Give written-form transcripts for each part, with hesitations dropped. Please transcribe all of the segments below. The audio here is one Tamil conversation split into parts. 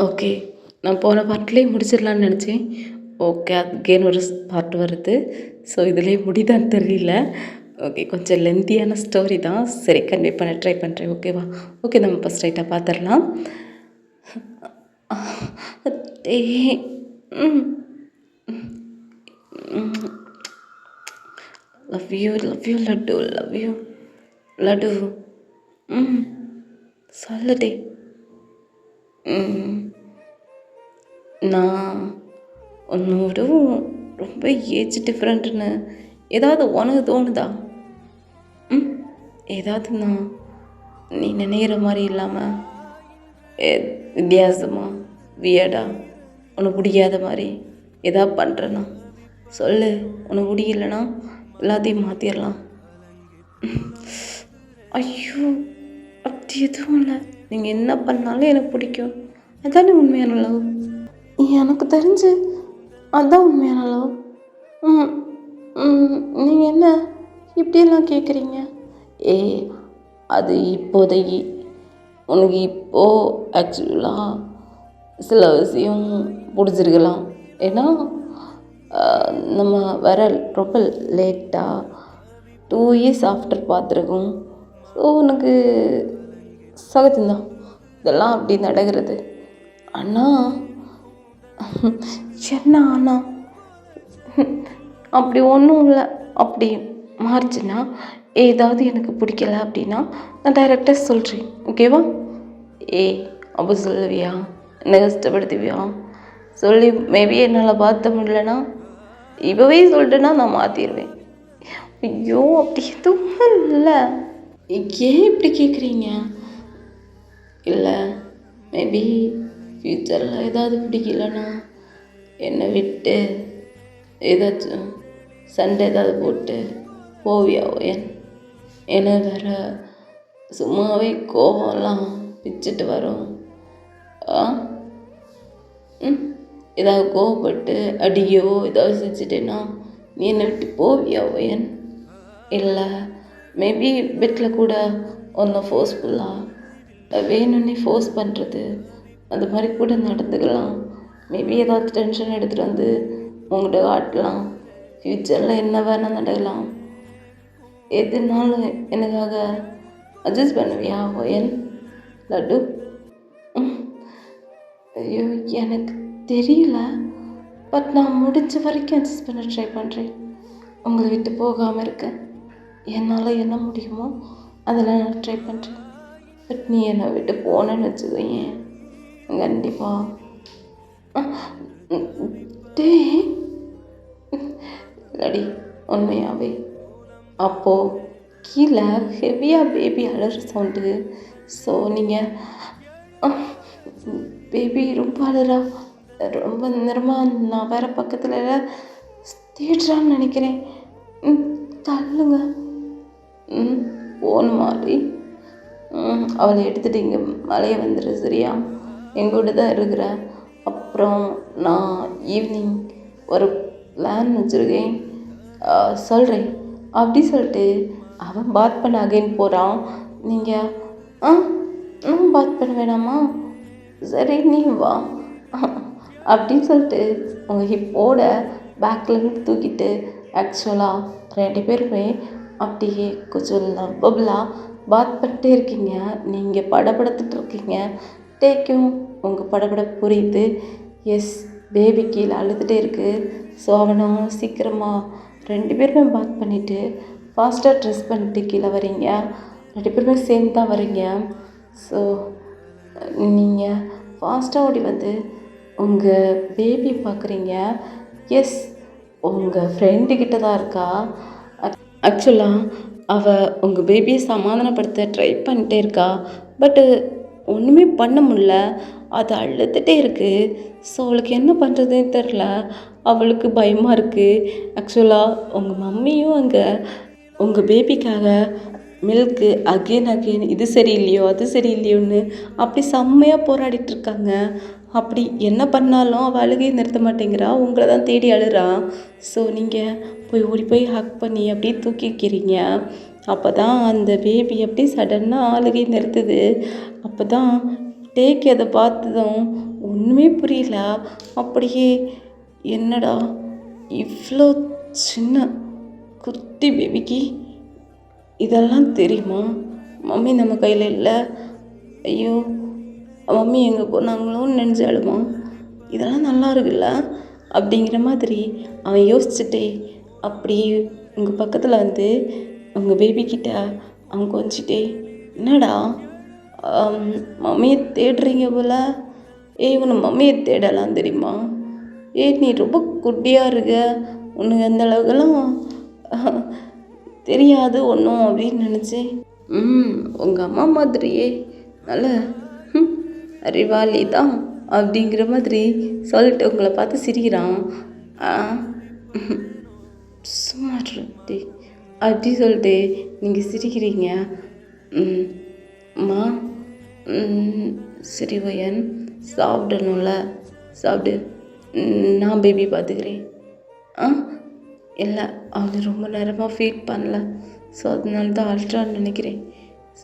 ஓகே. நான் போன பார்ட்லயே முடிச்சிடலான்னு நெனச்சேன். ஓகே. அகெயின் ஒரு பார்ட் வருது. ஸோ இதுலயே முடியுதான்னு தெரியல. ஓகே. கொஞ்சம் லென்த்தியான ஸ்டோரி தான். சரி கன்வே பண்ண ட்ரை பண்ணுறேன். ஓகேவா? ஓகே நம்ம இப்போ ஸ்ட்ரைட்டா பார்த்துரலாம். டேய் ம். Love you laddu. Love you laddu. ம். சொல்லுடி. ம். நான் உன்னோட ரொம்ப ஏஜ் டிஃப்ரெண்ட்டுன்னு ஏதாவது உனக்கு தோணுதா? ம். ஏதாவது நீ நினைக்கிற மாதிரி இல்லாமல் வித்தியாசமா வியர்டா உனக்கு பிடிக்காத மாதிரி ஏதாவது பண்ணுறேன்னா சொல்லு. உனக்கு பிடிக்கலனா எல்லாத்தையும் மாற்றிடலாம். ஐயோ அப்படி எதுவும் இல்லை. நீங்கள் என்ன பண்ணாலும் எனக்கு பிடிக்கும். அதானே உண்மையான லவ். எனக்கு தெரிஞ்சு அதுதான் உண்மையான லவ். ம் நீங்கள் என்ன இப்படியெல்லாம் கேட்குறீங்க? அது இப்போதைக்கு உனக்கு இப்போது ஆக்சுவலாக சில விஷயம் பிடிச்சிருக்கலாம். ஏன்னா நம்ம வர ரொம்ப லேட்டாக 2 இயர்ஸ் ஆஃப்டர் பார்த்துருக்கோம். ஸோ உனக்கு சகஜம்தான் இதெல்லாம் அப்படி நடக்கிறது. ஆனால் என்ன ஆனால் அப்படி ஒன்றும் இல்லை. அப்படி மாறுச்சுன்னா ஏதாவது எனக்கு பிடிக்கல அப்படின்னா நான் டைரெக்டாக சொல்கிறேன். ஓகேவா? அப்போ சொல்லுவியா? என்ன கஷ்டப்படுத்துவியா? சொல்லி மேபி என்னால் பார்த்த முடியலன்னா இப்போவே சொல்லிட்டேன்னா நான் மாற்றிடுவேன். ஐயோ அப்படி எதுவும் இல்லை. ஏன் இப்படி கேட்குறீங்க? இல்லை மேபி ஃப்யூச்சரில் ஏதாவது பிடிக்கலன்னா என்னை விட்டு ஏதாச்சும் சண்டை ஏதாவது போட்டு போவியா? ஏன்னா வேறு சும்மாவே கோவம்லாம் பிச்சுட்டு வரும். ஏதாவது கோவப்பட்டு அடியோ ஏதாவது செஞ்சுட்டேன்னா நீ என்னை விட்டு போவியா? இல்லை மேபி பெட்டில் கூட ஒன்றும் ஃபோர்ஸ்ஃபுல்லாக வேணும்னே ஃபோர்ஸ் பண்ணுறது அது மாதிரி கூட நடந்துக்கலாம். மேபி ஏதாவது டென்ஷன் எடுத்துகிட்டு வந்து உங்கள்கிட்ட காட்டலாம். ஃப்யூச்சரில் என்ன வேணால் நடக்கலாம். எதுனாலும் எனக்காக அட்ஜஸ்ட் பண்ணுவியா? லட்டு. ஐயோ எனக்கு தெரியல. பட் நான் முடிஞ்ச வரைக்கும் அட்ஜஸ்ட் பண்ண ட்ரை பண்ணுறேன். உங்களை விட்டு போகாமல் இருக்க என்னால் என்ன முடியுமோ அதெல்லாம் நான் ட்ரை பண்ணுறேன். பட் நீ என்னை விட்டு போனேன்னு வச்சுக்கோங்க கண்டிப்பாக இல்லடி உண்மையாகவே. அப்போது கீழே ஹெவியாக பேபி அலற சவுண்டு. ஸோ நீங்கள் பேபி ரொம்ப அலறா ரொம்ப நேரமாக நான் வேறு பக்கத்தில் தேடுறான்னு நினைக்கிறேன். தள்ளுங்க. போன மாதிரி அவளை எடுத்துகிட்டு இங்கே மலையை வந்துடு. சரியா? எங்கூட தான் இருக்கிற. அப்புறம் நான் ஈவினிங் ஒரு பிளான் வச்சுருக்கேன் சொல்கிறேன். அப்படி சொல்லிட்டு அவன் பாத் பண்ண அகைன் போகிறான். நீங்கள் பாத் பண்ண வேணாமா? சரி நீ வா அப்படின்னு சொல்லிட்டு உங்கள் ஹிப்போட பேக்லேருந்து தூக்கிட்டு ஆக்சுவலாக 2 பேருமே அப்படியே கொஞ்சம் லவ்வபுளாக பாத் பண்ணிட்டே இருக்கீங்க. நீங்கள் படபடுத்துட்டு இருக்கீங்க. டேக்கும் உங்கள் படபட புரியுது. எஸ் பேபி கீழே அழுதுகிட்டே இருக்குது. ஸோ அவனை சீக்கிரமாக 2 பேருமே பாத் பண்ணிவிட்டு ஃபாஸ்ட்டாக ட்ரெஸ் பண்ணிட்டு கீழே வரீங்க. 2 பேருமே சேர்ந்து தான் வரீங்க. ஸோ நீங்கள் ஃபாஸ்ட்டாக ஓடி வந்து உங்கள் பேபி பார்க்குறீங்க. எஸ் உங்கள் ஃப்ரெண்டுக்கிட்ட தான் இருக்கா. ஆக்சுவலாக அவள் உங்கள் பேபியை சமாதானப்படுத்த ட்ரை பண்ணிட்டே இருக்கா. பட்டு ஒன்றுமே பண்ண முடில. அது அழுதுகிட்டே இருக்குது. ஸோ அவளுக்கு என்ன பண்ணுறதுன்னு தெரில. அவளுக்கு பயமாக இருக்குது. ஆக்சுவலாக உங்கள் மம்மியும் அங்கே உங்கள் பேபிக்காக மில்க்கு அகெயின் இது சரியில்லையோ அது சரியில்லையோன்னு அப்படி செம்மையாக போராடிட்டுருக்காங்க. அப்படி என்ன பண்ணாலும் அவள் அழுகையை நிறுத்த மாட்டேங்கிறா. உங்களை தான் தேடி அழுறா. ஸோ நீங்கள் ஓடி போய் ஹக் பண்ணி அப்படியே தூக்கி வைக்கிறீங்க. அப்போ தான் அந்த பேபி அப்படியே சடனாக அழுகை நிறுத்துது. அப்போ தான் டேக் அதை பார்த்ததும் ஒன்றுமே புரியல. அப்படியே என்னடா இவ்வளோ சின்ன குட்டி பேபிக்கு இதெல்லாம் தெரியுமா? மம்மி நம்ம கையில் இல்லை, ஐயோ மம்மி எங்கே போனாங்களோன்னு நினச்சாலுமா, இதெல்லாம் நல்லா இருக்குல்ல அப்படிங்கிற மாதிரி அவன் யோசிச்சுட்டே அப்படியே உங்கள் பக்கத்தில் வந்து உங்கள் பேபிக்கிட்ட அவன் கொஞ்சிட்டே, என்னடா மம்மியை தேடுறீங்க போல, உன்னை மம்மியை தேடலாம் தெரியுமா? நீ ரொம்ப குட்டியாக இருக்க, உனக்கு அந்த அளவுக்கெல்லாம் தெரியாது ஒன்றும் அப்படின்னு நினச்சேன். உங்கள் அம்மா மாதிரியே நல்ல அறிவாளி தான் அப்படிங்கிற மாதிரி சொல்லிட்டு உங்களை பார்த்து சிரிக்கிறான். சும்மா இருட்டி அப்படி சொல்லிட்டு நீங்கள் சிரிக்கிறீங்க. அம்மா சரி வயன் சாப்பிடணும்ல, சாப்பிடு, நான் பேபி பார்த்துக்கிறேன். இல்லை அவள் ரொம்ப நேரமாக ஃபீட் பண்ணல, ஸோ அதனால தான் அல்ட்ரான்னு நினைக்கிறேன்.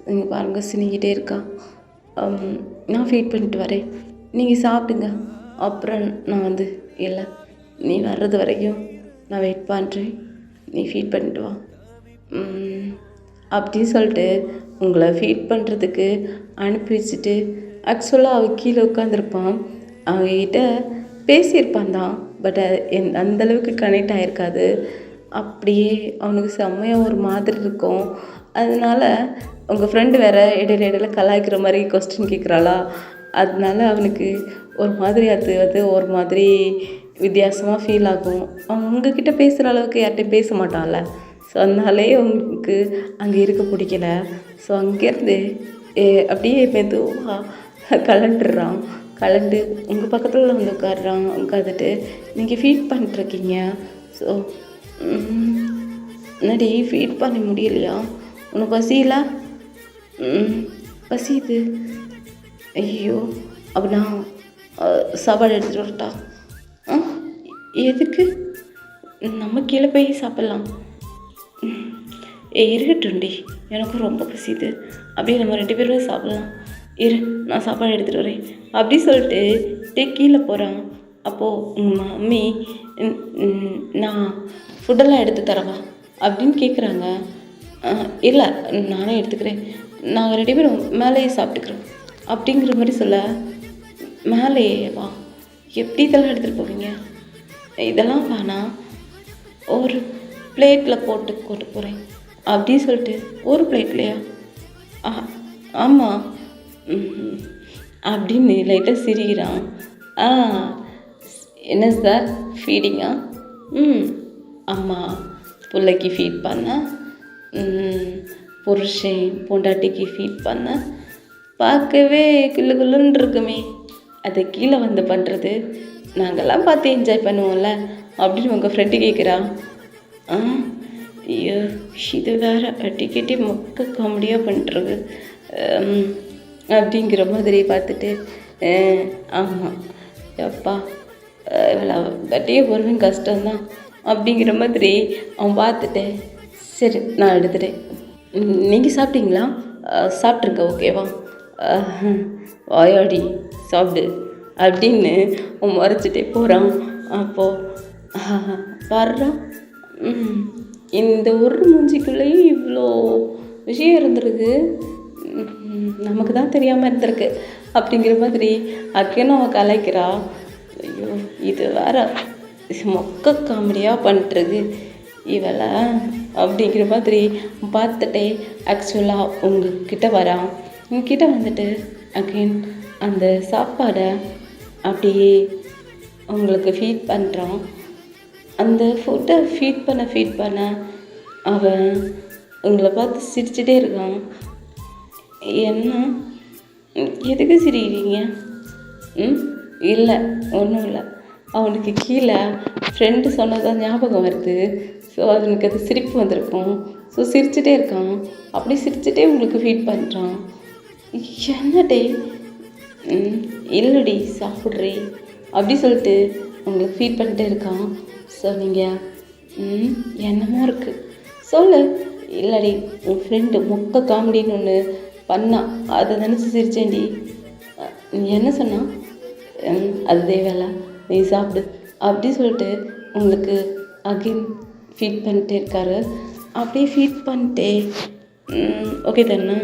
நீங்கள் பாருங்கள் சினிக்கிட்டே இருக்கா. நான் ஃபீட் பண்ணிட்டு வரேன், நீங்கள் சாப்பிடுங்க, அப்புறம் நான் வந்து இல்லை நீ வர்றது வரைக்கும் நான் வெயிட் பண்ணுறேன், நீ ஃபீட் பண்ணிட்டு வா அப்படின்னு சொல்லிட்டு உங்களை ஃபீட் பண்ணுறதுக்கு அனுப்பி வச்சுட்டு ஆக்சுவலாக அவள் கீழே உட்காந்துருப்பான். அவங்ககிட்ட பேசியிருப்பான் தான், பட் அந்தளவுக்கு கனெக்ட் ஆகிருக்காது. அப்படியே அவனுக்கு செம்மையாக ஒரு மாதிரி இருக்கும். அதனால் உங்கள் ஃப்ரெண்டு வேறு இடையில கலாய்க்கிற மாதிரி கொஸ்டின் கேட்குறாளா, அதனால அவனுக்கு ஒரு மாதிரி அது ஒரு மாதிரி வித்தியாசமாக ஃபீல் ஆகும். அவன் உங்ககிட்ட பேசுகிற அளவுக்கு யார்கிட்டையும் பேச மாட்டான்ல, ஸோ அதனாலே அவங்களுக்கு அங்கே இருக்க பிடிக்கல. ஸோ அங்கேருந்து அப்படியே மெதுவாக கலண்டுடுறான். கலண்டு உங்கள் பக்கத்தில் வந்து உட்காந்துட்டு நீங்கள் ஃபீட் பண்ணிட்டுருக்கீங்க. ஸோ என்னடி ஃபீட் பண்ண முடியலையா, உனக்கு பசியில? பசியுது. ஐயோ அப்போ நான் சாப்பாடு எடுத்துகிட்டு வரட்டா? எதுக்கு? நம்ம கீழே போய் சாப்பிட்லாம். இருக்கட்டும்டி, எனக்கும் ரொம்ப பசியுது, அப்படியே நம்ம 2 பேருமே சாப்பிட்லாம். நான் சாப்பாடு எடுத்துகிட்டு வரேன் அப்படி சொல்லிட்டு கீழே போகிறான். அப்போது உங்கள் மம்மி நான் ஃபுட்டெல்லாம் எடுத்து தரவா அப்படின்னு கேட்குறாங்க. இல்லை நானே எடுத்துக்கிறேன், நாங்கள் 2 பேரும் மேலேயே சாப்பிட்டுக்கிறோம் அப்படிங்கிற மாதிரி சொல்ல, மேலேயே வா, எப்படி இதெல்லாம் எடுத்துகிட்டு போவீங்க? இதெல்லாம் வேணாம், ஒரு பிளேட்டில் போட்டு கொண்டு போகிறேன் அப்படின்னு சொல்லிட்டு. ஒரு பிளேட்லையா? ஆமாம் அப்படின்னு லைட்டாக சிரிக்கிறான். என்ன சார் ஃபீடிங்கா? ஆமாம், பிள்ளைக்கு ஃபீட் பண்ண, புருஷன் பொண்டாட்டிக்கு ஃபீட் பண்ண, பார்க்கவே கிள்ளுன்னு இருக்குமே, அதை கீழே வந்து பண்ணுறது நாங்கள்லாம் பார்த்து என்ஜாய் பண்ணுவோம்ல அப்படின்னு உங்கள் ஃப்ரெண்டு கேட்குறா. ஐயோ இது வேறு அடிக்கடி மொக்க காமெடியாக பண்ணுறது அப்படிங்கிற மாதிரி பார்த்துட்டு, ஆமாம் எப்பா இவ்வளோ கட்டியே வருவேன் கஷ்டம்தான் அப்படிங்கிற மாதிரி அவன் பார்த்துட்டு, சரி நான் எடுத்துட்டேன், நீங்கள் சாப்பிட்டீங்களா? சாப்பிட்ருங்க, ஓகேவா? வாயாடி சாப்பிடு அப்படின்னு அவன் மறைச்சிட்டே போகிறான். அப்போது பாடுறான், இந்த ஒரு மூஞ்சிக்குள்ளேயும் இவ்வளோ விஷயம் இருந்திருக்கு, நமக்கு தான் தெரியாமல் இருந்திருக்கு அப்படிங்கிற மாதிரி அக்கேன்னு அவன் கலாய்க்கிறா. ஐயோ இது வேற மொக்க காமெடியாக பண்ணிட்டுருக்கு இவளை அப்படிங்கிற மாதிரி பார்த்துட்டே ஆக்சுவலாக உங்ககிட்ட வரான். உங்ககிட்ட வந்துட்டு அகெயின் அந்த சாப்பாடை அப்படியே உங்களுக்கு ஃபீட் பண்ணுறான். அந்த ஃபுட்டை ஃபீட் பண்ண அவன் உங்களை பார்த்து சிரிச்சுட்டே இருக்கான். என்ன, எதுக்கு சிரிக்கிறீங்க? இல்லை ஒன்றும் இல்லை, அவனுக்கு கீழே ஃப்ரெண்டு சொன்னதான் ஞாபகம் வருது. ஸோ அவனுக்கு அது சிரிப்பு வந்திருக்கும். ஸோ சிரிச்சுட்டே இருக்கான். அப்படி சிரிச்சுட்டே உங்களுக்கு ஃபீட் பண்ணுறான். என்னடே? இல்லடி சாப்பிட்றே அப்படி சொல்லிட்டு உங்களுக்கு ஃபீட் பண்ணிட்டே இருக்கான். ஸோ நீங்கள் என்னமோ இருக்குது சொல்லு. இல்லடி உன் ஃப்ரெண்டு மொக்க காமெடின்னு ஒன்று பண்ணா, அதை நினச்சி சிரிச்சேன்டி. நீ என்ன சொன்னா அது தேவையில்ல, நீ சாப்பிடு அப்படி சொல்லிட்டு உங்களுக்கு அகைன் ஃபீட் பண்ணிட்டே இருக்காரு. அப்படியே ஃபீட் பண்ணிட்டே ஓகே தானே,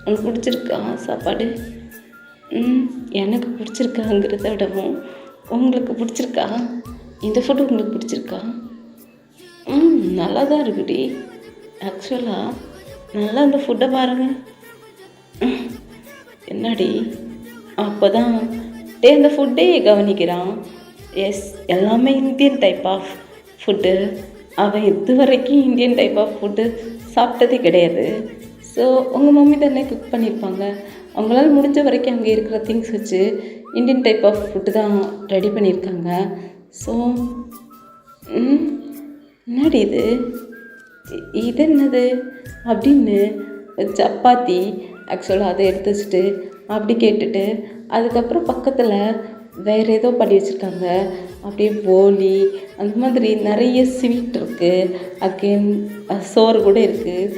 உனக்கு பிடிச்சிருக்கா சாப்பாடு? எனக்கு பிடிச்சிருக்காங்கிறத விடவும் உங்களுக்கு பிடிச்சிருக்கா, இந்த ஃபுட்டு உங்களுக்கு பிடிச்சிருக்கா? நல்லா தான் இருக்குடி. ஆக்சுவலாக நல்லா அந்த ஃபுட்டை பாருங்கள். என்னடி அப்போ தான் அந்த ஃபுட்டே கவனிக்கிறான். எஸ், எல்லாமே இந்தியன் டைப் ஆஃப் ஃபுட்டு. அவன் இது வரைக்கும் இந்தியன் டைப் ஆஃப் ஃபுட்டு சாப்பிட்டதே கிடையாது. ஸோ உங்கள் மம்மி தானே குக் பண்ணியிருப்பாங்க. அவங்களால முடிஞ்ச வரைக்கும் அங்கே இருக்கிற திங்ஸ் வச்சு இந்தியன் டைப் ஆஃப் ஃபுட்டு தான் ரெடி பண்ணியிருக்காங்க. ஸோ என்னடி இது என்னது அப்படின்னு சப்பாத்தி ஆக்சுவலாக அதை எடுத்து வச்சுட்டு அப்படி கேட்டுட்டு அதுக்கப்புறம் பக்கத்தில் வேறு ஏதோ பண்ணி வச்சுருக்காங்க. அப்படியே போலி அந்த மாதிரி நிறைய ஸ்வீட் இருக்குது. அகெயின் சோறு கூட இருக்குது.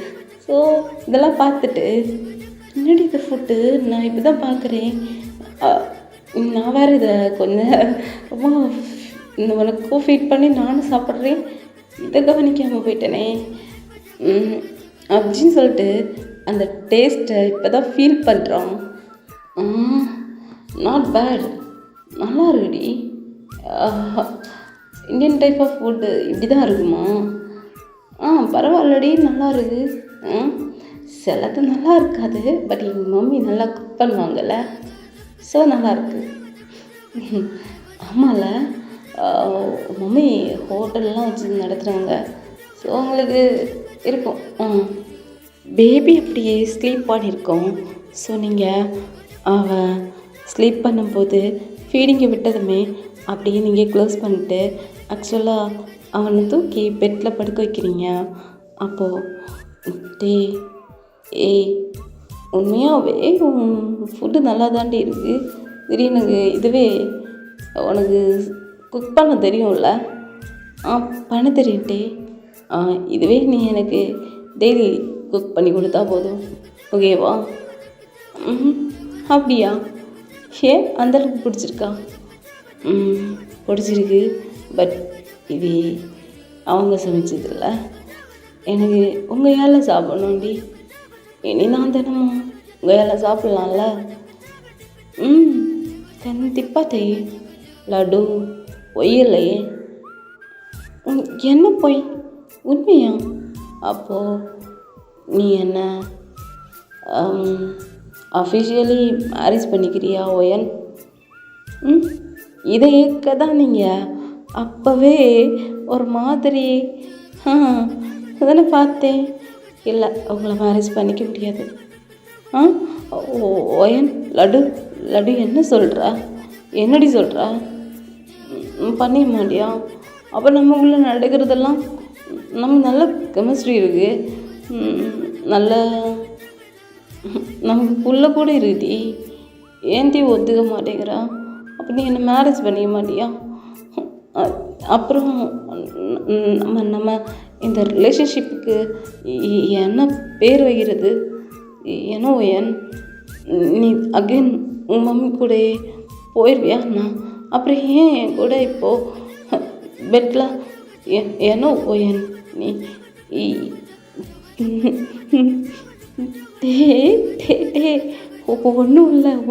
ஸோ இதெல்லாம் பார்த்துட்டு என்னடி இது ஃபுட்டு, நான் இப்போ தான் பார்க்குறேன். நான் வேறு இதை கொஞ்சம் உனக்கும் ஃபீட் பண்ணி நானும் சாப்பிட்றேன், இதை கவனிக்காமல் போயிட்டேனே அப்படின்னு சொல்லிட்டு அந்த டேஸ்ட்டை இப்போ தான் ஃபீல் பண்ணுறான். நாட் பேட், நல்லா இருக்குடி. இந்தியன் டைப் ஆஃப் ஃபுட்டு இப்படி தான் இருக்குமா? பரவாயில்லடி, நல்லா இருக்குது. சிலது நல்லா இருக்காது, பட் எங்கள் மம்மி நல்லா குக் பண்ணுவாங்கல்ல, ஸோ நல்லாயிருக்கு. ஆமாம்ல, மம்மி ஹோட்டல்லாம் வச்சு நடத்துகிறாங்க. ஸோ உங்களுக்கு இருக்கும். பேபி அப்படியே ஸ்லீப் பண்ணியிருக்கோம். ஸோ நீங்கள் அவன் ஸ்லீப் பண்ணும்போது ஃபீடிங்கை விட்டதுமே அப்படியே நீங்கள் க்ளோஸ் பண்ணிட்டு ஆக்சுவலாக அவனை தூக்கி பெட்டில் படுக்க வைக்கிறீங்க. அப்போது ஏய் உண்மையாகவே ஃபுட்டு நல்லா தாண்டி இருக்குது. திடீர்னு இதுவே உனக்கு குக் பண்ண தெரியும்ல? பண்ண தெரியும்டே. இதுவே நீ எனக்கு டெய்லி குக் பண்ணி கொடுத்தா போதும், ஓகேவா? அப்படியா? ஏன் அந்தளவுக்கு பிடிச்சிருக்கா? பிடிச்சிருக்கு, பட் இது அவங்க சமைச்சதில்ல. எனக்கு உங்கள் ஏழை சாப்பிட்ணுண்டி. இனி நான் தினமும் உங்கள் ஏழை சாப்பிட்லாம்ல? கண்டிப்பாக லட்டு பொய்யலையே. என்ன பொய்? உண்மையா? அப்போது நீ என்ன அஃபிஷியலி மேரேஜ் பண்ணிக்கிறியா ஒயன்? இதை ஏற்க தான் நீங்கள் அப்போவே ஒரு மாதிரி அதானே பார்த்தேன். இல்லை, உங்களை மேரேஜ் பண்ணிக்க முடியாது. ஒயன் லட்டு என்ன சொல்கிறா? என்னடி சொல்கிறா? பண்ணிக்க மாட்டியா? அப்போ நம்ம உள்ள நடக்கிறதெல்லாம் நம்ம நல்ல கெமிஸ்ட்ரி இருக்குது, நல்ல நமக்கு புள்ள கூட இருக்குடி. ஏன்டி ஒத்துக்க மாட்டேங்கிறா? அப்போ நீ என்ன மேரேஜ் பண்ணிக்க மாட்டியா? அப்புறம் நம்ம இந்த ரிலேஷன்ஷிப்புக்கு என்ன பேர் வைக்கிறது? ஏன்னா ஒயன் நீ அகெயின் உன் மம்மி கூட போயிடுவியாண்ணா? அப்புறம் ஏன் என் கூட இப்போது பெட்டில் ஏன்னோ ஒயன் நீ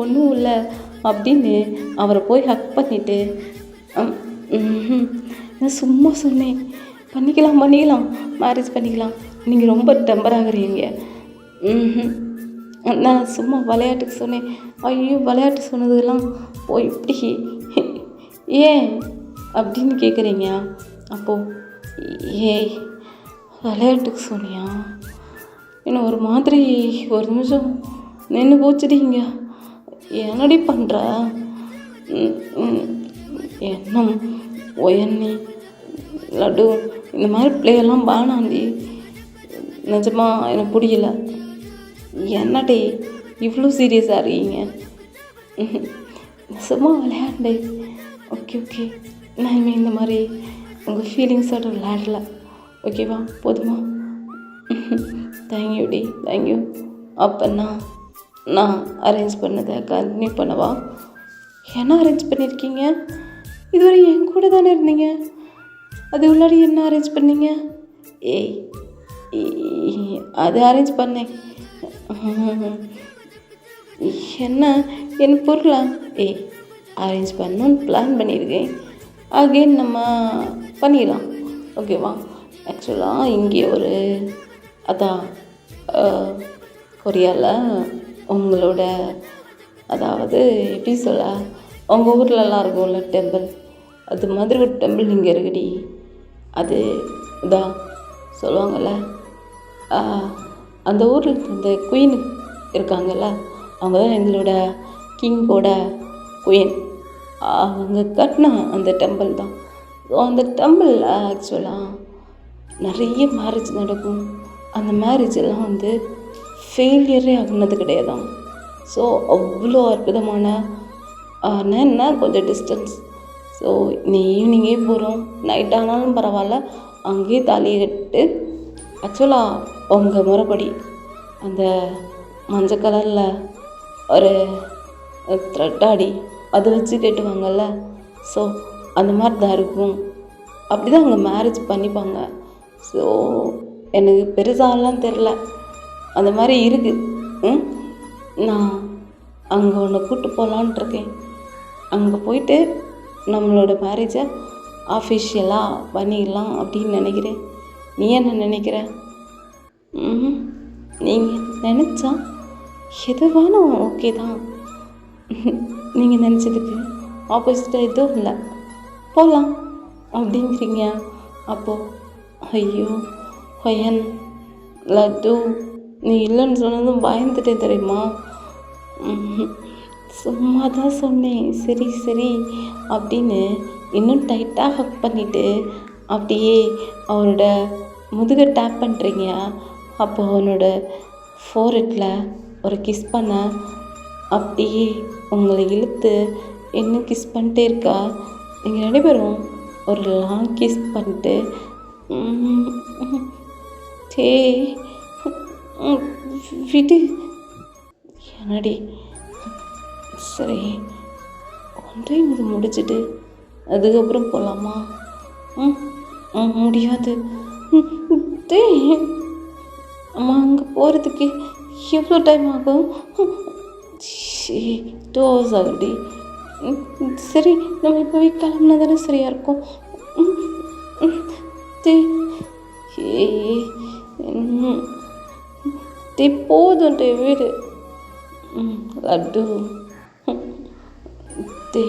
ஒன்றும் இல்லை அப்படின்னு அவரை போய் ஹக் பண்ணிவிட்டு நான் சும்மா சொன்னேன், பண்ணிக்கலாம் மேரேஜ் பண்ணிக்கலாம், நீங்கள் ரொம்ப டெம்பர் ஆகுறீங்க. நான் சும்மா விளையாட்டுக்கு சொன்னேன். ஐயோ, விளையாட்டு சொன்னதெல்லாம் போய் இப்படி ஏன் அப்படின்னு கேட்குறீங்க. அப்போது விளையாட்டுக்கு சொன்னியா? இன்னும் ஒரு மாதிரி ஒரு நிமிஷம் நின்று போச்சுடிங்க. என்னடி பண்ணுற? என்ன ஒயன்னி லட்டு இந்த மாதிரி பிள்ளையெல்லாம் பானாண்டி, நிஜமா எனக்கு பிடிக்கல. என்னடி இவ்வளோ சீரியஸாக இருக்கீங்க? சும்மா விளையாண்டே. ஓகே, நான் இனிமேல் இந்த மாதிரி உங்கள் ஃபீலிங்ஸோட விளையாடல, ஓகேவா? போதுமா? தேங்க்யூடி, தேங்க்யூ. அப்போ நான் அரேஞ்ச் பண்ணதை கண்டினியூ பண்ணவா? என்ன அரேஞ்ச் பண்ணியிருக்கீங்க? இதுவரை என் கூட தானே இருந்தீங்க, அது உள்ளாடி என்ன அரேஞ்ச் பண்ணீங்க? ஏய் அது அரேஞ்ச் பண்ணேன். என்ன என் பொருளா? ஏய் அரேஞ்ச் பண்ணணும்னு பிளான் பண்ணியிருக்கேன். அகெயின் நம்ம பண்ணிடலாம், ஓகேவா? ஆக்சுவலாக இங்கே ஒரு அதான் கொரியாவில் உங்களோட அதாவது எப்படி சொல்ல, உங்கள் ஊர்லலாம் இருக்கும்ல டெம்பிள், அது மாதிரி ஒரு டெம்பிள் இங்கே இருக்குடி. அது இதான் சொல்லுவாங்கள்ல, அந்த ஊரில் இந்த குயின் இருக்காங்கல்ல, அவங்க தான் எங்களோட கிங்கோட குயின். அவங்க கட்டின அந்த டெம்பிள் தான். ஸோ அந்த டெம்பிளில் ஆக்சுவலாக நிறைய மேரேஜ் நடக்கும். அந்த மேரேஜ் எல்லாம் வந்து ஃபெயிலியரே ஆகுனது கிடையாதான். ஸோ அவ்வளோ அற்புதமான என்ன கொஞ்சம் டிஸ்டன்ஸ். ஸோ நீ ஈவினிங்கே போகிறோம், நைட் ஆனாலும் பரவாயில்ல, அங்கேயே தாலியை கட்டு. ஆக்சுவலாக உங்கள் முறைப்படி அந்த மஞ்சள் கலரில் ஒரு த்ரெட்டாடி அதை வச்சு கட்டுவாங்கள்ல, ஸோ அந்த மாதிரி தான் இருக்கும். அப்படி தான் அங்கே மேரேஜ் பண்ணிப்பாங்க. ஸோ எனக்கு பெருசாலாம் தெரில, அந்த மாதிரி இருக்குது. நான் அங்கே உன்னை கூப்பிட்டு போகலான்ட்டு இருக்கேன். அங்கே போயிட்டு நம்மளோட மேரேஜை ஆஃபிஷியலாக பண்ணிடலாம் அப்படின்னு நினைக்கிறேன். நீ என்ன நினைக்கிற? நீங்கள் நினச்சா எதுவானும் ஓகே தான். நீங்கள் நினச்சதுக்கு ஆப்போசிட்டாக எதுவும் இல்லை, போகலாம் அப்படிங்கிறீங்க. அப்போது ஐயோ பையன் லட்டு, நீ இல்லைன்னு சொன்னதும் பயந்துட்டேன் தெரியுமா? சும்மா தான் சொன்னேன், சரி சரி அப்படின்னு இன்னும் டைட்டாக ஹக் பண்ணிவிட்டு அப்படியே அவரோட முதுகை டேப் பண்ணுறீங்க. அப்போ அவனோட ஃபோர்ஹெட்டில் ஒரு கிஸ் பண்ண, அப்படியே உங்களை இழுத்து இன்னும் கிஸ் பண்ணிட்டே இருக்கா. நீங்கள் 2 பேரும் ஒரு லாங் கிஸ் பண்ணிட்டு சே விடு என்னடி, சரி ஒன்றே இது முடிச்சுட்டு அதுக்கப்புறம் போகலாமா? முடியாது. டே அம்மா, அங்கே போகிறதுக்கு எவ்வளோ டைம் ஆகும்? 2 hours ஆகுடி. சரி நம்ம இப்போ கிளம்புனா தானே சரியாக இருக்கும். டே போதும் டே வீடு. லட்டு டே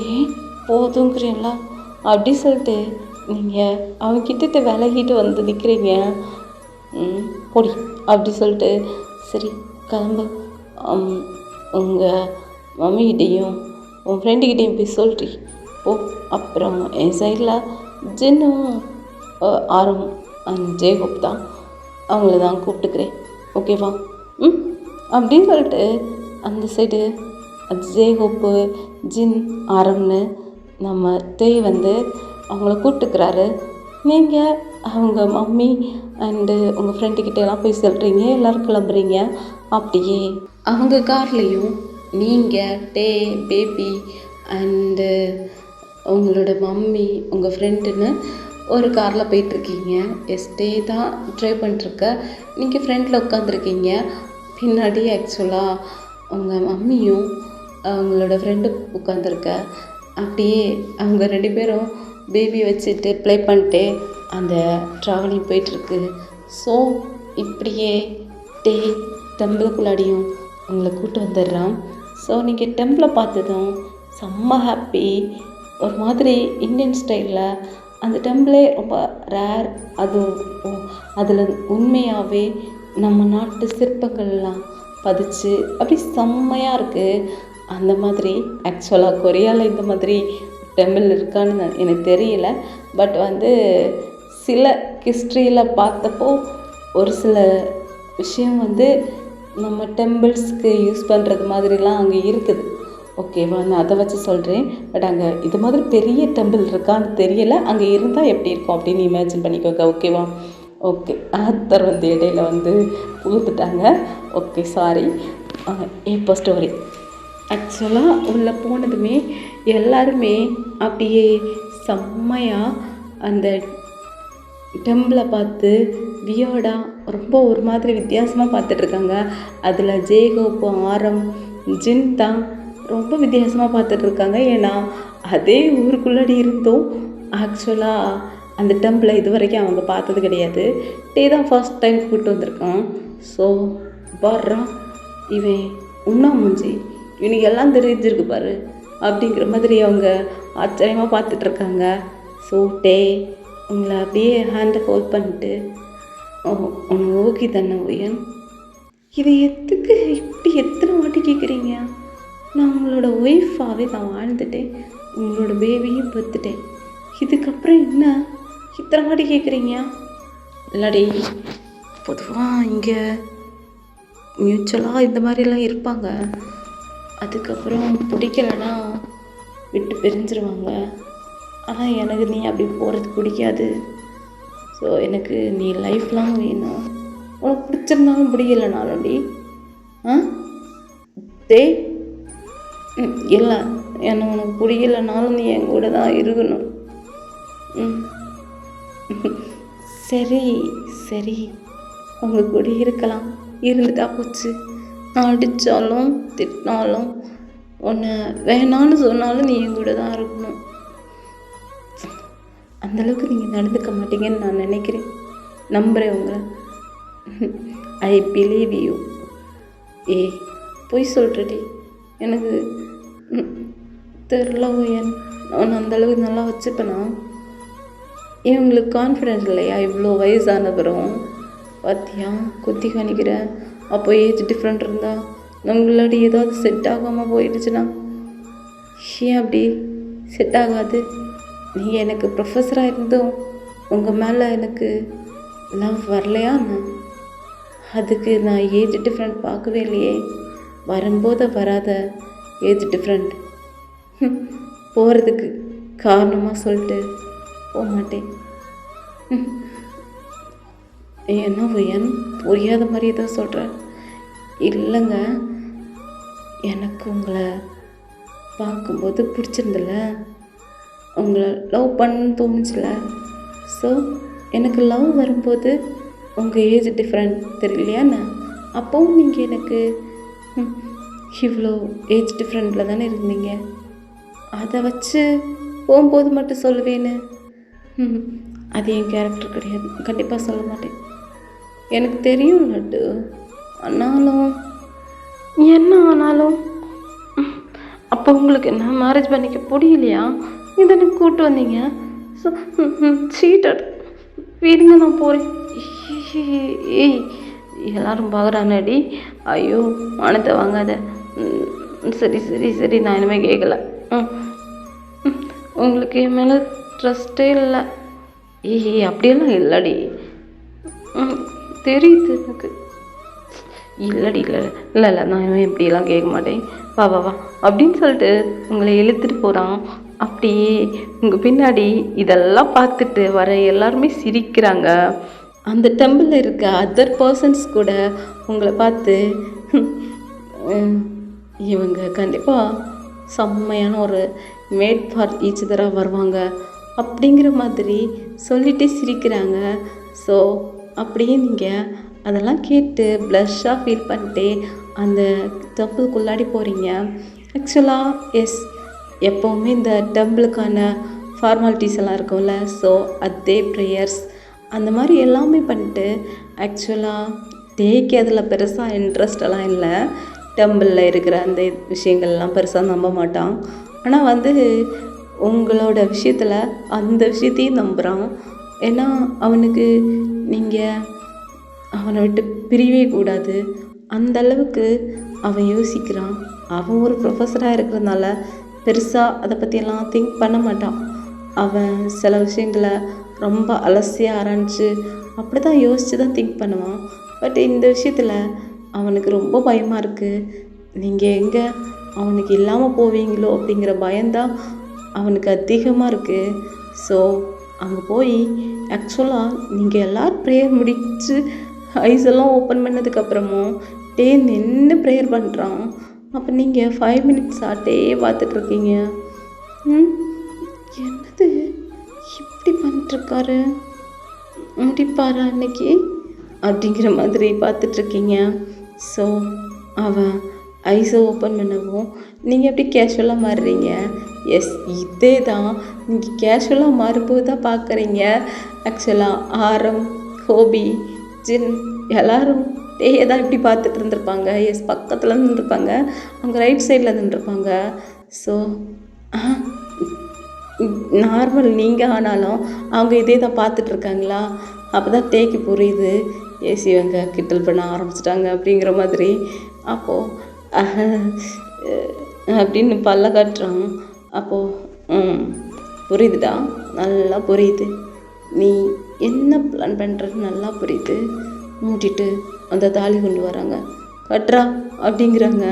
போதுங்கிறீங்களா? அப்படி சொல்லிட்டு நீங்கள் அவங்கிட்ட விலகிட்டு வந்து நிற்கிறீங்க. பொடி அப்படி சொல்லிட்டு சரி கிளம்பு. உங்கள் மம்மிக்கிட்டேயும் உன் ஃப்ரெண்டுக்கிட்டேயும் போய் சொல்கிறீ ஓ. அப்புறம் என் சைடில் ஜின்னும் ஆரம் அண்ட் ஜேகோப் தான், அவங்கள தான் கூப்பிட்டுக்கிறேன், ஓகேவா? அப்படின்னு சொல்லிட்டு அந்த சைடு ஜேகோப்பு ஜின் ஆரம்னு நம்ம தேய் வந்து அவங்கள கூப்பிட்டுக்கிறாரு. நீங்கள் அவங்க மம்மி அண்டு உங்கள் ஃப்ரெண்டுக்கிட்டலாம் போய் சொல்கிறீங்க, எல்லோரும் கிளம்புறீங்க. அப்படியே அவங்க கார்லேயும் நீங்கள் டே பேபி அண்டு உங்களோட மம்மி உங்கள் ஃப்ரெண்டுன்னு ஒரு காரில் போயிட்டுருக்கீங்க. டே தான் ட்ரைவ் பண்ணிட்டுருக்க, நீங்கள் ஃப்ரெண்டில் உட்காந்துருக்கீங்க. பின்னாடி ஆக்சுவலாக உங்கள் மம்மியும் அவங்களோட ஃப்ரெண்டு உட்காந்துருக்க. அப்படியே அவங்க 2 பேரும் பேபி வச்சுட்டு ப்ளே பண்ணிட்டு அந்த ட்ராவலிங் போயிட்டுருக்கு. ஸோ இப்படியே டே டெம்பிளுக்குள்ளாடியும் உங்களை கூப்பிட்டு வந்துடுறான். ஸோ நீங்கள் டெம்பிளை பார்த்ததும் செம்ம ஹாப்பி. ஒரு மாதிரி இந்தியன் ஸ்டைலில் அந்த டெம்பிளே ரொம்ப ரேர். அதில் உண்மையாகவே நம்ம நாட்டு சிற்பங்கள்லாம் பதிச்சு அப்படி செம்மையாக இருக்குது. அந்த மாதிரி ஆக்சுவலாக கொரியாவில் இந்த மாதிரி டெம்பிள் இருக்கான்னு எனக்கு தெரியல. பட் வந்து சில ஹிஸ்ட்ரியில் பார்த்தப்போ ஒரு சில விஷயம் வந்து நம்ம டெம்பிள்ஸ்க்கு யூஸ் பண்ணுறது மாதிரிலாம் அங்கே இருக்குது, ஓகேவா? நான் அதை வச்சு சொல்கிறேன். பட் அங்கே இது மாதிரி பெரிய டெம்பிள் இருக்கான்னு தெரியலை. அங்கே இருந்தால் எப்படி இருக்கும் அப்படின்னு இமேஜின் பண்ணிக்கோங்க, ஓகேவா? ஓகே, ஆத்தர் வந்து இடையில வந்து புகுத்துட்டாங்க. Okay, sorry. இப்போ ஸ்டோரி ஆக்சுவலாக உள்ளே போனதுமே எல்லாருமே அப்படியே செம்மையாக அந்த டெம்பிளை பார்த்து வியர்டாக ரொம்ப ஒரு மாதிரி வித்தியாசமாக பார்த்துட்ருக்காங்க. அதில் ஜேகோப்பு, ஆரம், ஜின் தான் ரொம்ப வித்தியாசமாக பார்த்துட்ருக்காங்க. ஏன்னா அதே ஊருக்குள்ளாடி இருந்தும் ஆக்சுவலாக அந்த டெம்பிளை இது வரைக்கும் அவங்க பார்த்தது கிடையாது. டே தான் ஃபர்ஸ்ட் டைம் கூப்பிட்டு வந்திருக்கான். ஸோ பாடுறான் இவன் உண்ணா மூஞ்சி, இவனுக்கு எல்லாம் தெரிஞ்சிருக்கு பாரு அப்படிங்கிற மாதிரி அவங்க ஆச்சரியமாக பார்த்துட்ருக்காங்க. ஸோ டே உங்களை அப்படியே ஹேண்டை ஹோல்ட் பண்ணிட்டு உனக்கு ஓகே தானே உயன், இதை எதுக்கு இப்படி எத்தனை வாட்டி கேட்குறீங்க? நான் உங்களோட ஒய்ஃபாகவே நான் வாழ்ந்துட்டேன், உங்களோட பேபியும் பெற்றுட்டேன், இதுக்கப்புறம் என்ன இத்தனை வாட்டி கேட்குறீங்க? இல்லாடி பொதுவாக இங்கே மியூச்சுவலாக இந்த மாதிரிலாம் இருப்பாங்க. அதுக்கப்புறம் பிடிக்கலைன்னா விட்டு பிரிஞ்சிருவாங்க. ஆனால் எனக்கு நீ அப்படி போகிறது பிடிக்காது. ஸோ எனக்கு நீ லைஃப் லாங் வேணும். உனக்கு பிடிச்சிருந்தாலும் பிடிக்கலைனாலும்டி டே இல்லை, எனக்கு உனக்கு பிடிக்கலைனாலும் நீ என் கூட தான் இருக்கணும். சரி சரி, உங்கள் கூட இருக்கலாம், இருந்துட்டா போச்சு. நான் அடித்தாலும் திட்டினாலும் உன்னை வேணான்னு சொன்னாலும் நீ என் கூட தான் இருக்கணும். அந்தளவுக்கு நீங்கள் நடந்துக்க மாட்டீங்கன்னு நான் நினைக்கிறேன், நம்புகிறேன் உங்களை. I believe you. பொய் சொல்கிறடி, எனக்கு தெரில ஓயன், நான் அந்தளவுக்கு நல்லா வச்சுப்பேனா? இவங்களுக்கு கான்ஃபிடென்ஸ் இல்லையா? இவ்வளோ வயசானவரும் பார்த்தியா குத்தி காணிக்கிறேன். அப்போ ஏஜ் டிஃப்ரெண்ட் இருந்தால் நம்மளாடி ஏதாவது செட் ஆகாமல் போயிடுச்சுன்னா ஏன் அப்படி செட் ஆகாது? நீங்கள் எனக்கு ப்ரொஃபஸராக இருந்தும் உங்கள் மேலே எனக்கு லவ் வரலையான்னு? அதுக்கு நான் ஏஜ் டிஃப்ரெண்ட் பார்க்கவே இல்லையே. வரும்போது வராத ஏஜ் டிஃப்ரெண்ட் போகிறதுக்கு காரணமாக சொல்லிட்டு போக மாட்டேன். என்ன பையன் புரியாத மாதிரி தான் சொல்கிறேன். இல்லைங்க, எனக்கு உங்களை பார்க்கும்போது பிடிச்சிருந்தில்ல, உங்களை லவ் பண்ண தோணுச்சுல. ஸோ எனக்கு லவ் வரும்போது உங்கள் ஏஜ் டிஃப்ரெண்ட் தெரியலையாண்ணா? அப்போவும் நீங்கள் எனக்கு இவ்வளோ ஏஜ் டிஃப்ரெண்ட்டில் தானே இருந்தீங்க. அதை வச்சு போகும்போது மட்டும் சொல்லுவேன்னு அது என் கேரக்டர் கிடையாது, கண்டிப்பாக சொல்ல மாட்டேன். எனக்கு தெரியும் லட்டு. ஆனாலும் என்ன ஆனாலும் அப்போ உங்களுக்கு என்ன மேரேஜ் பண்ணிக்க பிடிக்கலையா? இதனை கூப்பிட்டு வந்தீங்க. ஸோ சீட்டட் வீடுங்க, நான் போகிறேன். ஏய் எல்லாரும் பார்க்குறானடி. ஐயோ மனத்தை வாங்காத. சரி சரி சரி, நான் இனிமேல் கேட்கல. உங்களுக்கு என் மேலே ட்ரஸ்ட்டே இல்லை. அப்படியெல்லாம் இல்லடி, தெரியுது எனக்கு. இல்லடி இல்லை இல்லை இல்லை, நான் இனிமேல் இப்படியெல்லாம் கேட்க மாட்டேன். வா வா வா அப்படின்னு சொல்லிட்டு உங்களை இழுத்துட்டு போகிறான். அப்படியே உங்கள் பின்னாடி இதெல்லாம் பார்த்துட்டு வர எல்லாருமே சிரிக்கிறாங்க. அந்த டெம்பிளில் இருக்க அதர் பர்சன்ஸ் கூட உங்களை பார்த்து இவங்க கண்டிப்பாக செம்மையான ஒரு மேட் ஃபார் ஈச் அதராக வருவாங்க அப்படிங்கிற மாதிரி சொல்லிட்டு சிரிக்கிறாங்க. ஸோ அப்படியே நீங்கள் அதெல்லாம் கேட்டு ப்ளஷ்ஷாக ஃபீல் பண்ணிட்டு அந்த டெம்பிளுக்குள்ளாடி போகிறீங்க. ஆக்சுவலாக எஸ், எப்போவுமே இந்த டெம்பிளுக்கான ஃபார்மாலிட்டிஸ் எல்லாம் இருக்கும்ல. ஸோ அதே ப்ரேயர்ஸ் அந்த மாதிரி எல்லாமே பண்ணிட்டு ஆக்சுவலாக டேக்கு அதில் பெருசாக இன்ட்ரெஸ்டெல்லாம் இல்லை. டெம்பிளில் இருக்கிற அந்த விஷயங்கள்லாம் பெருசாக நம்ப மாட்டான். ஆனால் உங்களோட விஷயத்தில் அந்த விஷயத்தையும் நம்புகிறான். ஏன்னா அவனுக்கு நீங்கள் அவனை விட்டு பிரியவே கூடாது, அந்த அளவுக்கு அவன் யோசிக்கிறான். அவன் ஒரு ப்ரொஃபஸராக இருக்கிறதுனால பெருசாக அதை பற்றியெல்லாம் திங்க் பண்ண மாட்டான். அவன் சில விஷயங்களை ரொம்ப அலசியாக ஆரம்பித்து அப்படி தான் யோசித்து தான் திங்க் பண்ணுவான். பட் இந்த விஷயத்தில் அவனுக்கு ரொம்ப பயமாக இருக்குது. நீங்கள் எங்கே அவனுக்கு இல்லாமல் போவீங்களோ அப்படிங்கிற பயம்தான் அவனுக்கு அதிகமாக இருக்குது. ஸோ அங்கே போய் ஆக்சுவலாக நீங்கள் எல்லோரும் ப்ரேயர் முடித்து ஐஸ் எல்லாம் ஓப்பன் பண்ணதுக்கப்புறமும் நின்று ப்ரேயர் பண்ணுறான். அப்போ நீங்கள் 5 மினிட்ஸ் ஆட்டே பார்த்துட்ருக்கீங்க. ம் என்னது இப்படி பண்ணிட்டுருக்காரு, முடிப்பாரா அன்னைக்கு அப்படிங்கிற மாதிரி பார்த்துட்ருக்கீங்க. ஸோ அவன் ஐஸை ஓப்பன் பண்ணவும் நீங்கள் எப்படி கேஷுவலாக மாறுறீங்க. எஸ், இதே தான் நீங்கள் கேஷுவலாக மாறும்போது தான் பார்க்குறீங்க. ஆக்சுவலாக ஆரம், ஹோபி, ஜின் எல்லாரும் டேயை தான் இப்படி பார்த்துட்டு இருந்திருப்பாங்க. எஸ், பக்கத்தில் இருந்திருப்பாங்க, அவங்க ரைட் சைடில் இருந்துருப்பாங்க. ஸோ நார்மல் நீங்கள் ஆனாலும் அவங்க இதே தான் பார்த்துட்ருக்காங்களா. அப்போ தான் டேக்கு புரியுது, எஸ் இவங்க கிண்டல் பண்ண ஆரம்பிச்சிட்டாங்க அப்படிங்கிற மாதிரி. அப்போது அப்படின்னு பல்ல காட்டுறான். அப்போது புரியுதுடா, நல்லா புரியுது, நீ என்ன பிளான் பண்ணுறது நல்லா புரியுது. மூட்டிட்டு அந்த தாலி கொண்டு வராங்க, கட்டுறா அப்படிங்கிறாங்க.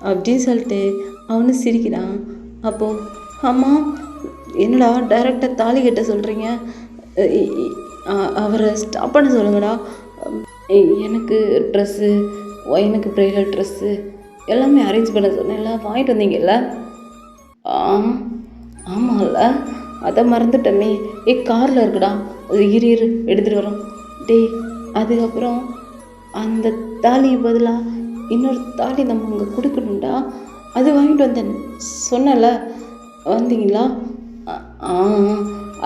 அப்படின்னு சொல்லிட்டு அவனு சிரிக்கிறான். அப்போது ஆமாம், என்னடா டைரெக்டாக தாலி கட்ட சொல்கிறீங்க, அவரை ஸ்டாப் பண்ண சொல்லுங்கடா. எனக்கு ட்ரெஸ்ஸு, எனக்கு ப்ரைடல் ட்ரெஸ்ஸு எல்லாமே அரேஞ்ச் பண்ண சொன்னேன்ல, வாங்கிட்டு வந்தீங்கல்ல. ஆமாம்ல, அதை மறந்துட்டோமே. காரில் இருக்குடா, அது இரு எடுத்துகிட்டு வரோம். டேய், அதுக்கப்புறம் அந்த தாலிக்கு பதிலாக இன்னொரு தாலி நம்ம அங்கே கொடுக்கணும்டா, அது வாங்கிட்டு வந்தேன் சொன்னல, வந்தீங்களா?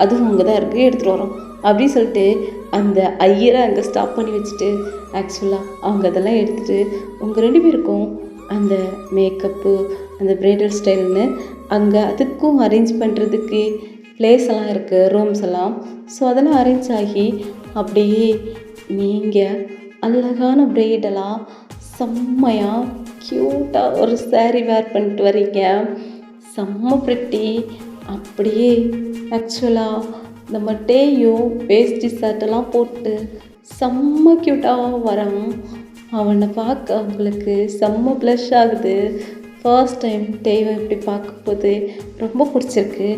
அதுவும் அங்கே தான் இருக்குது, எடுத்துகிட்டு வரோம் அப்படின்னு சொல்லிட்டு அந்த ஐயரை அங்கே ஸ்டாப் பண்ணி வச்சுட்டு ஆக்சுவலாக அவங்க அதெல்லாம் எடுத்துகிட்டு உங்கள் 2 பேருக்கும் அந்த மேக்கப்பு, அந்த ப்ரைடல் ஸ்டைல்னு அங்கே அதுக்கும் அரேஞ்ச் பண்ணுறதுக்கு பிளேஸ் எல்லாம் இருக்குது, ரூம்ஸ் எல்லாம். ஸோ அதெல்லாம் அரேஞ்ச் ஆகி அப்படியே நீங்கள் அழகான ப்ரைடெல்லாம் செம்மையாக க்யூட்டாக ஒரு saree வேர் பண்ணிட்டு வரீங்க. செம்ம ப்ரிட்டி. அப்படியே ஆக்சுவலாக நம்ம டேயும் வேஷ்டி ஷர்ட்டெல்லாம் போட்டு செம்ம க்யூட்டாக வரான். அவனை பார்க்க அவங்களுக்கு செம்ம ப்ளஷ் ஆகுது. ஃபர்ஸ்ட் டைம் டேவை இப்படி பார்க்கும்போது ரொம்ப பிடிச்சிருக்கு.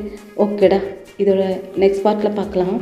ஓகேடா, இதோட நெக்ஸ்ட் பார்ட்டில் பார்க்கலாம்.